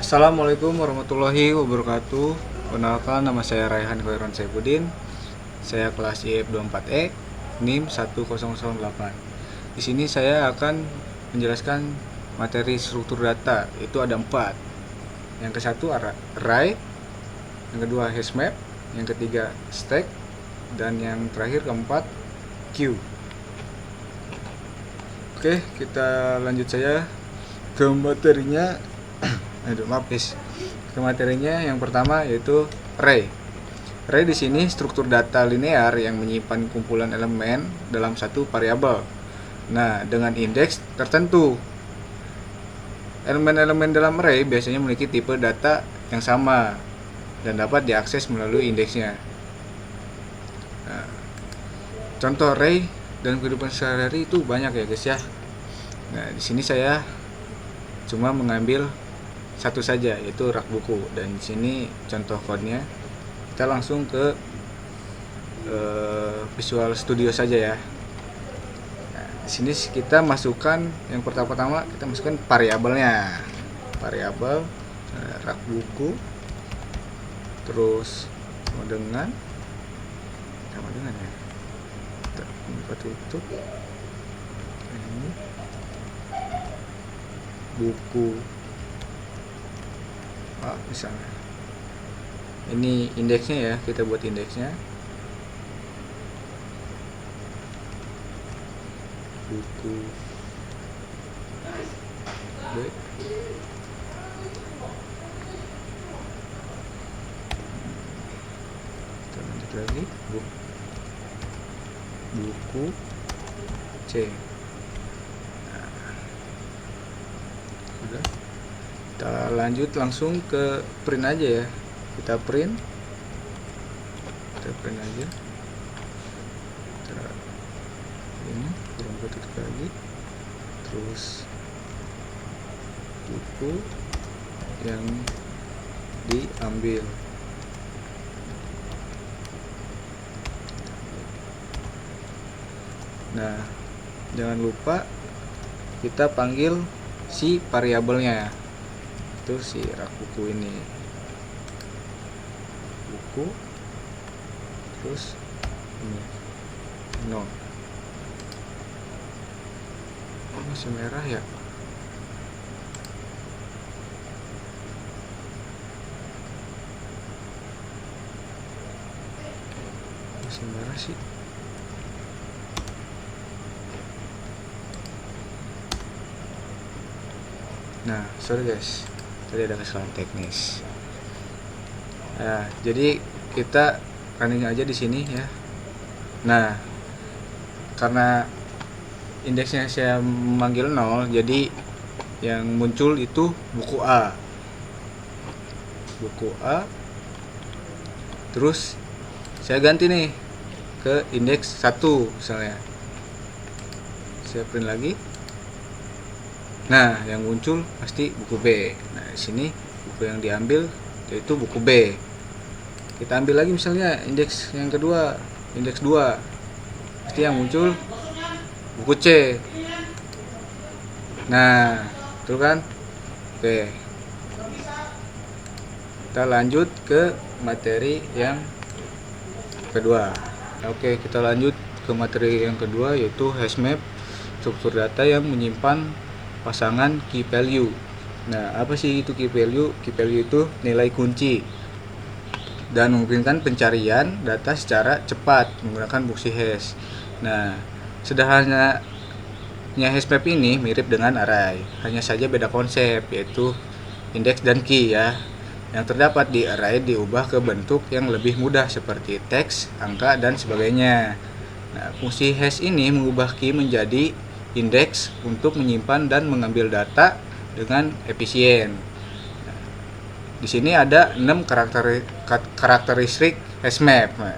Assalamualaikum warahmatullahi wabarakatuh. Perkenalkan, nama saya Raihan Khairon Saifuddin. Saya kelas IF24E, NIM 1008. Di sini saya akan menjelaskan materi struktur data. Itu ada 4. Yang ke satu array, yang kedua hash map, yang ketiga stack, dan yang terakhir keempat queue. Oke, kita lanjut saja ke materinya. Ke materinya yang pertama yaitu array. Array di sini struktur data linear yang menyimpan kumpulan elemen dalam satu variabel. Nah, dengan indeks tertentu. Elemen-elemen dalam array biasanya memiliki tipe data yang sama dan dapat diakses melalui indeksnya. Nah, contoh array dan kehidupan sehari-hari itu banyak ya guys ya. Nah, di sini saya cuma mengambil satu saja, yaitu rak buku, dan di sini contoh kodenya. Kita langsung ke Visual Studio saja ya. Nah, di sini kita masukkan yang pertama kita masukkan variabelnya, variabel rak buku, terus sama dengan ya, kita tutup ini buku misalnya. Ini indeksnya ya, kita buat indeksnya buku B. Kita lanjut lagi buku C. Sudah. Kita lanjut langsung ke print aja ya. Kita print aja. Ini kurang tutup lagi. Terus buku yang diambil. Nah, jangan lupa kita panggil si variabelnya, itu si rak buku ini, buku, terus ini no. Masih merah ya. Masih merah sih. Nah, sorry guys, tadi ada kesalahan teknis. Nah, jadi kita running aja di sini ya. Nah, karena indeksnya saya memanggil 0, jadi yang muncul itu buku A. Buku A. Terus saya ganti nih ke indeks 1 misalnya. Saya print lagi. Nah, yang muncul pasti buku B. Nah, di sini buku yang diambil yaitu buku B. Kita ambil lagi misalnya indeks yang kedua, indeks 2. Pasti yang muncul buku C. Nah, betul kan? Oke. Kita lanjut ke materi yang kedua. Oke, kita lanjut ke materi yang kedua yaitu hash map, struktur data yang menyimpan pasangan key value. Nah, apa sih itu key value? Key value itu nilai kunci dan memungkinkan pencarian data secara cepat menggunakan fungsi hash. Nah, sederhananya hash map ini mirip dengan array, hanya saja beda konsep, yaitu indeks dan key ya. Yang terdapat di array diubah ke bentuk yang lebih mudah seperti teks, angka, dan sebagainya. Nah, fungsi hash ini mengubah key menjadi indeks untuk menyimpan dan mengambil data dengan efisien. Nah, di sini ada 6 karakteristik hash map. Nah,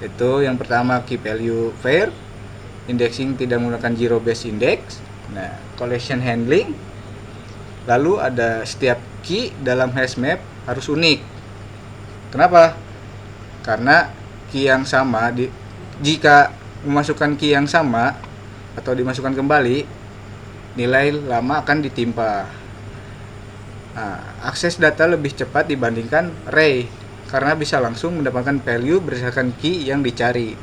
itu yang pertama key value fair, indexing tidak menggunakan zero base index, nah collection handling, lalu ada setiap key dalam hash map harus unik. Kenapa? Karena key yang sama jika memasukkan key yang sama atau dimasukkan kembali, nilai lama akan ditimpa. Nah, akses data lebih cepat dibandingkan array karena bisa langsung mendapatkan value berdasarkan key yang dicari.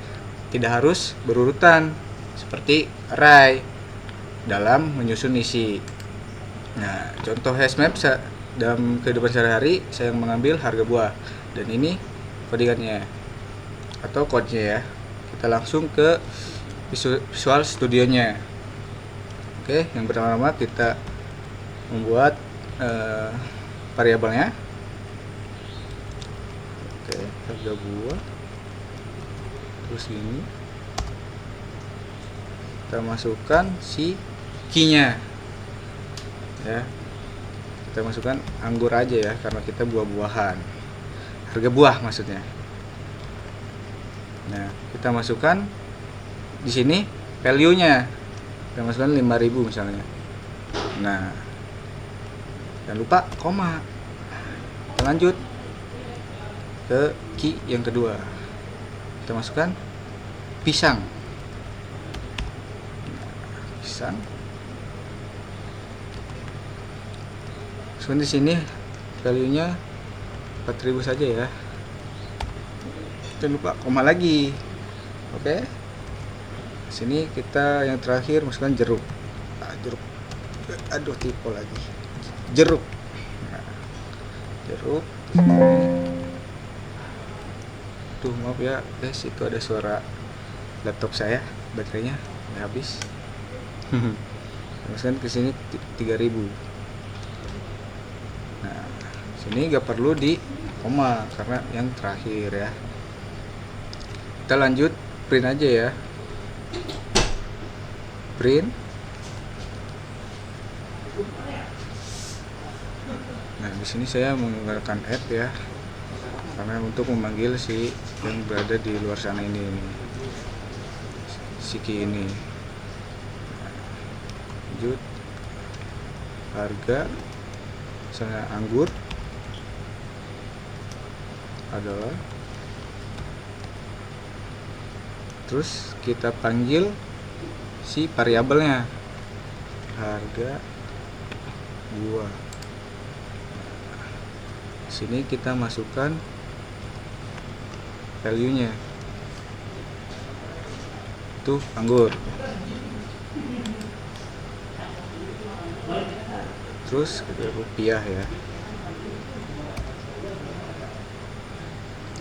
Tidak harus berurutan seperti array dalam menyusun isi. Nah, contoh hashmap dalam kehidupan sehari-hari saya mengambil harga buah dan ini codingannya atau code-nya ya. Kita langsung ke Visual Studio-nya. Oke, yang pertama kita membuat variabelnya. Oke, harga buah. Terus ini kita masukkan si key-nya. Ya. Kita masukkan anggur aja ya karena kita buah-buahan. Harga buah maksudnya. Nah, kita masukkan di sini value-nya. Kita masukkan 5.000 misalnya. Nah, jangan lupa koma. Kita lanjut ke key yang kedua. Kita masukkan pisang. Pisang. Di sini value-nya 4.000 saja ya. Jangan lupa koma lagi. Oke. Sini kita yang terakhir masukkan jeruk. Jeruk. Aduh, tipe lagi. Jeruk. Nah, jeruk. Tuh, maaf ya, guys, itu ada suara laptop saya, baterainya habis. Masukkan ke sini 3.000. Nah, sini gak perlu di koma karena yang terakhir ya. Kita lanjut print aja ya. Print. Nah, di sini saya menggunakan add ya. Karena untuk memanggil si yang berada di luar sana ini. Si key ini. Lanjut. Harga misalnya anggur adalah, terus kita panggil si variabelnya harga buah. Sini kita masukkan value-nya, itu anggur. Terus rupiah ya.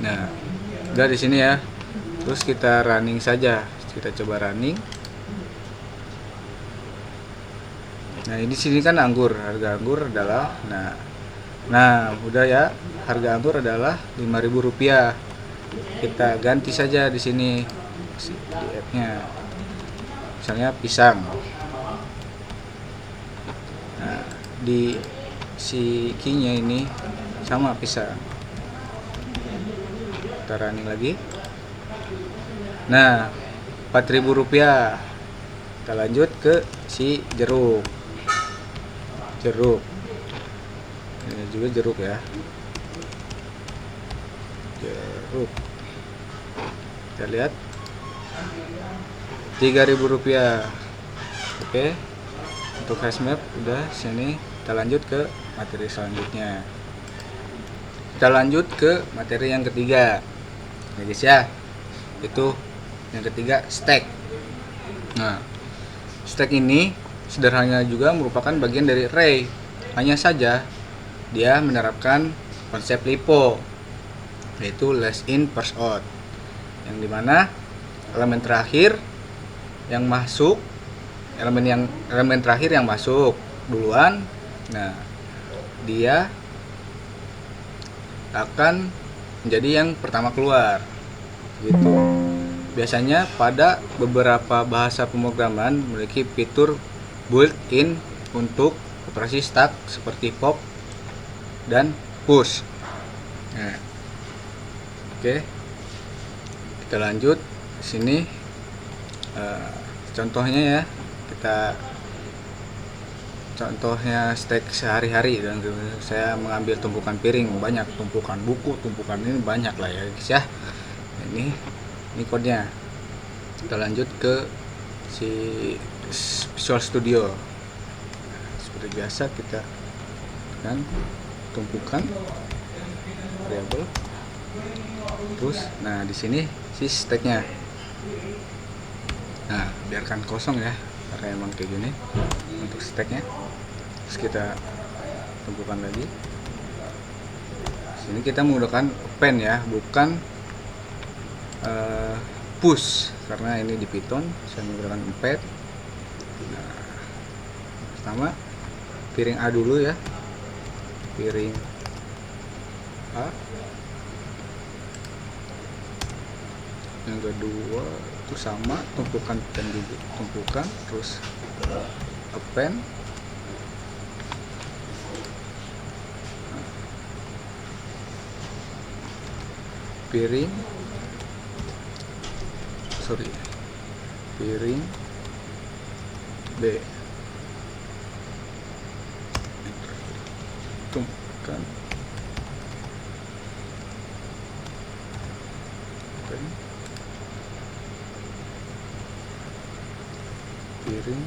Nah, udah di sini ya. Terus kita running saja. Kita coba running. Nah, ini sini kan anggur. Harga anggur adalah nah, udah ya. Harga anggur adalah Rp5.000. Kita ganti saja di sini di app-nya. Misalnya pisang. Nah, di si key-nya ini sama pisang. Kita running lagi. Nah, Rp4.000. Kita lanjut ke si jeruk. Ini juga jeruk ya. Jeruk. Kita lihat Rp3.000. Oke. Untuk hashmap udah sini. Kita lanjut ke materi selanjutnya. Kita lanjut ke materi yang ketiga. Ya guys ya. Itu yang ketiga, stack. Nah, stack ini sederhana juga merupakan bagian dari array. Hanya saja dia menerapkan konsep LIFO, yaitu last in first out, yang dimana elemen terakhir yang masuk, elemen terakhir yang masuk duluan, nah dia akan menjadi yang pertama keluar gitu. Biasanya pada beberapa bahasa pemrograman memiliki fitur built-in untuk operasi stack seperti pop dan push. Nah, oke, kita lanjut sini. Contohnya ya, contohnya stack sehari-hari, dan saya mengambil tumpukan piring banyak, tumpukan buku, tumpukan ini banyak lah ya guys ya. Ini kodenya. Kita lanjut ke si Visual Studio. Seperti biasa kita kan tumpukan variabel. Terus nah di sini si stacknya. Nah biarkan kosong ya karena emang kayak gini untuk stacknya. Terus kita tumpukan lagi. Sini kita menggunakan append ya, bukan push, karena ini di Python saya menggunakan append. Nah, pertama piring A dulu ya, piring A. Yang kedua itu sama, tumpukan dan juga tumpukan, terus append. Piring B, tumpukan piring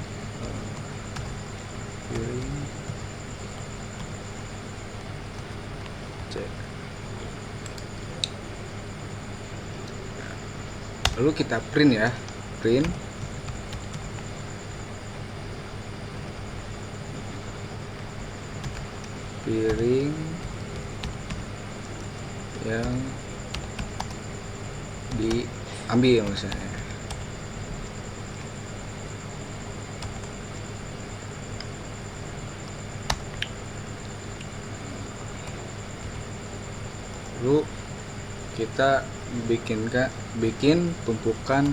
C. Lalu kita print ya, print piring yang diambil misalnya. Lalu kita bikin tumpukan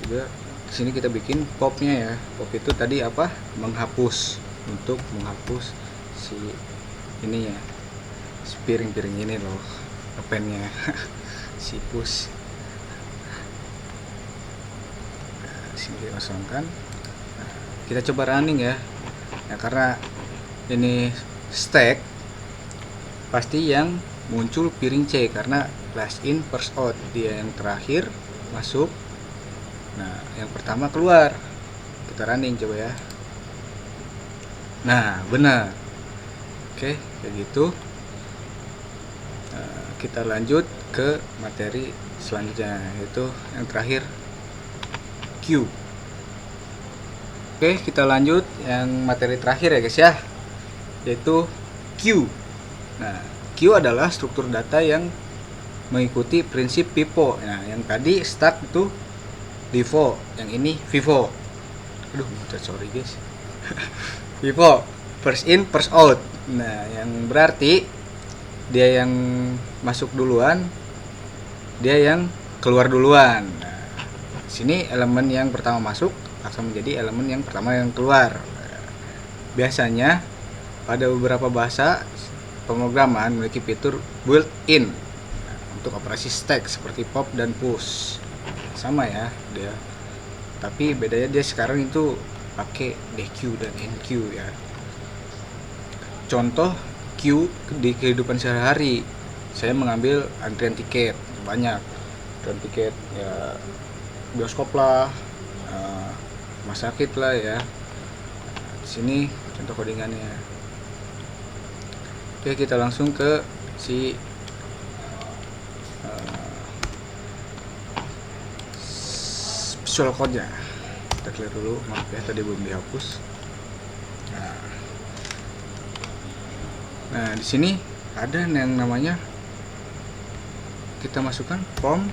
juga. Di sini kita bikin popnya ya. Pop itu tadi apa? Menghapus, untuk menghapus si ininya, si piring-piring ini loh, appendnya. Si push. Nah, sini kita kosongkan. Nah, kita coba running ya. Nah, karena ini stack, pasti yang muncul piring C karena last in first out, dia yang terakhir masuk. Nah yang pertama keluar. Kita running coba ya. Nah benar. Oke kayak gitu. Kita lanjut ke materi selanjutnya, yaitu yang terakhir Q. Oke kita lanjut yang materi terakhir ya guys ya, yaitu Q. Nah Q adalah struktur data yang mengikuti prinsip FIFO. Nah, yang tadi start itu FIFO, yang ini FIFO. Aduh, sorry guys. FIFO, first in, first out. Nah, yang berarti dia yang masuk duluan, dia yang keluar duluan. Nah, sini elemen yang pertama masuk akan menjadi elemen yang pertama yang keluar. Biasanya pada beberapa bahasa pemrograman memiliki fitur built-in untuk operasi stack seperti pop dan push. Sama ya dia. Tapi bedanya dia sekarang itu pakai DQ dan NQ ya. Contoh Q di kehidupan sehari-hari. Saya mengambil antrian tiket banyak. Antrian tiket ya bioskop lah, rumah sakit lah ya. Di sini contoh codingannya. Oke kita langsung ke si visual code nya. Kita clear dulu, maaf ya tadi belum dihapus. Nah di sini ada yang namanya, kita masukkan from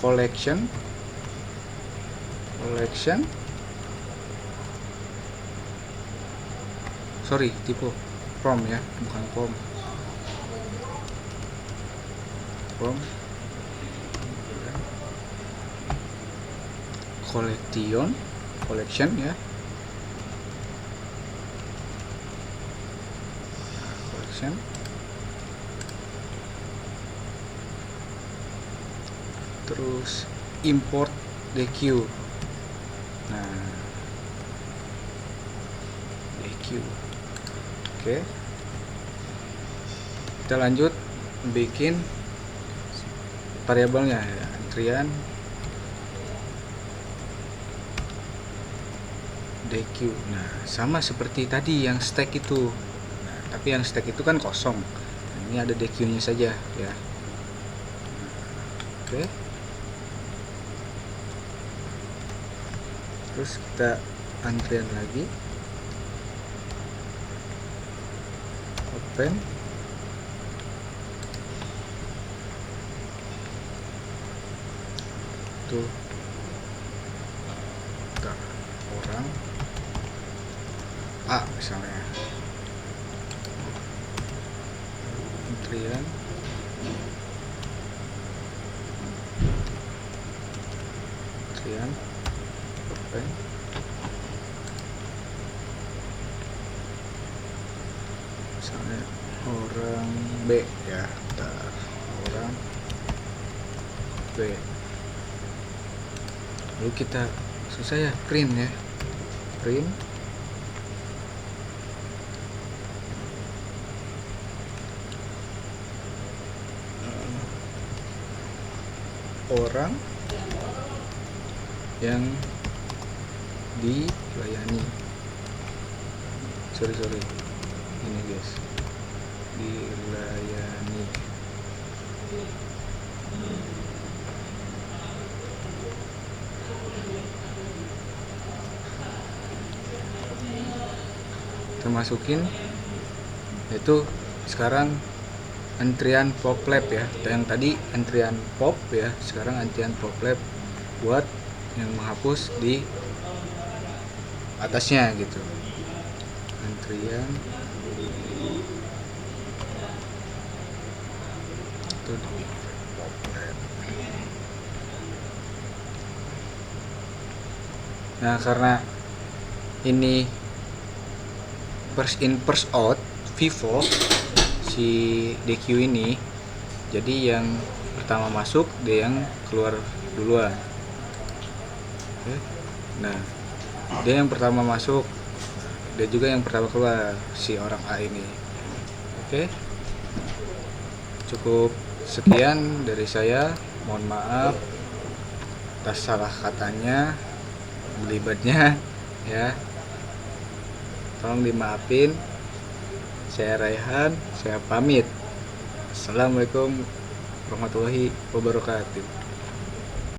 collection sorry tipe from ya, bukan from collection ya, collection terus import DQ. Nah DQ. Oke kita lanjut bikin variabelnya ya, antrian DQ. Nah sama seperti tadi yang stack itu, tapi yang stack itu kan kosong. Ini ada DQ nya saja ya. Oke, terus kita antrian lagi, open, tuh orang A misalnya, antrian open, misalnya orang B ya, orang B, lalu kita susah ya, print ya, print orang yang dilayani, sorry ini guys, dilayani. Kita masukin, itu sekarang antrian pop lab ya, yang tadi antrian pop ya, sekarang antrian pop lab buat yang menghapus di atasnya gitu. Antrian itu di pop lab. Nah, karena ini first in first out Vivo si DQ ini, jadi yang pertama masuk dia yang keluar duluan. Oke. Nah, dia yang pertama masuk, dia juga yang pertama keluar, si orang A ini. Oke, cukup sekian dari saya, mohon maaf atas salah katanya, belibetnya ya, tolong dimaafin. Saya Raihan, saya pamit. Assalamualaikum warahmatullahi wabarakatuh.